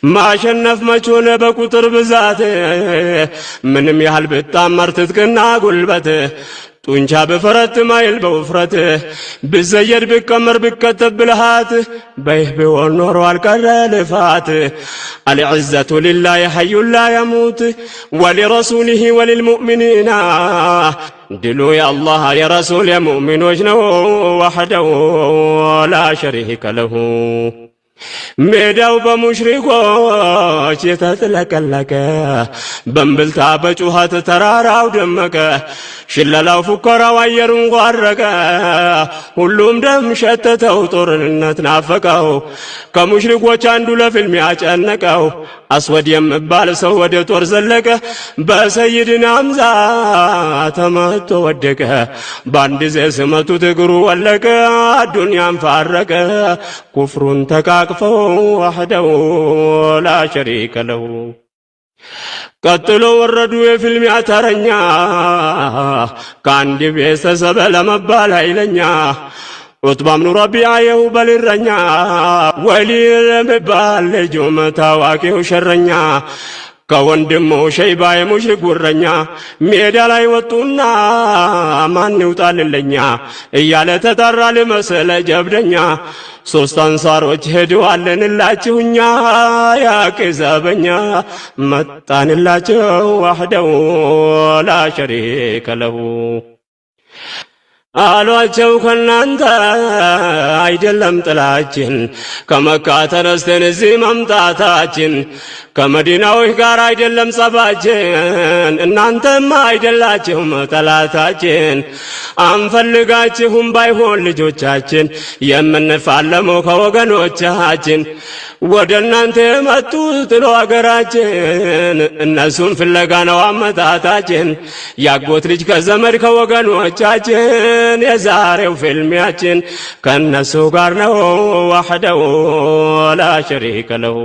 ማሸነፍ መቾነ በቁጥር ብዛት ምንም ያህል ብጣመር ትጥቅና ጉልበት ጡንቻ በፈረት ማይል በውፍረት ብዘየድ ብቀመር ብከተብ ብልሃት በይህ ቢሆን ኖሮ አልቀረ ልፋት العزة لله حي لا يموت ولرسوله وللمؤمنين ድሉ የአላህ የረሱል የሙእሚኖች ነው ወህደሁ لا شريك له ሜዳው በሙሽሪኮች የተጥለቀለቀ በእምብልታ በጩኸት ተራራው ደመቀ ሽለላው ፉከራው አየሩን ጓረቀ ሁሉም ደም ሸተተው ጦርነት ናፈቀው ከሙሽሪኮች አንዱ ለፊልም ያጨነቀው አስወድ የሚባል ሰው ወደ ጦር ዘለቀ በሰይድና ሐምዛ ተመቶ ወደቀ በአንድ ጊዜ ሲመቱት እግሩ ወለቀ ዱንያን ፋረቀ ኩፍሩን ተቃቅፈው ወህደሁ ላ ሸሪከ ለሁ ቀጥሎ ወረዱ የፊልሚያ ተረኛ ከአንድ ቤተሰብ ለመባል ኃይለኛ ዑትባ ብኑ ረቢዓ የሁበል እረኛ ወሊድ የሚባል ልጁም ታዋቂው ሸረኛ ከወንድሙ ሸይባ የሙሽሪክ ጉረኛ ሜዳ ላይ ወጡና ማን ይውጣልልኛ እያለ ተጠራ ልመስል ጀብደኛ ሶስት አንሳሮች ሄደዋልንላችሁኛ ያቅዘበኛ መጣንላችሁ ወህደሁ ላ ሸሪከ ለሁ አሏቸው ከናንተ አይደለም ጥላችን ከመካ ተነስተን እዚህ መምጣታችን ከመዲናዎች ጋር አይደለም ጸባችን እናንተም አይደላችሁም ጠላታችን አንፈልጋችሁም ባይሆን ልጆቻችን የምንፋለመው ከወገኖቻችን ወደ እናንተ የመጡት ለሀገራችን እነሱን ፍለጋ ነው አመጣጣችን ያጎት ልጅ ከዘመድ ከወገኖቻችን የዛሬው ፊልሚያችን ከነሱ ጋር ነው ወህደሁ ላ ሸሪከ ለሁ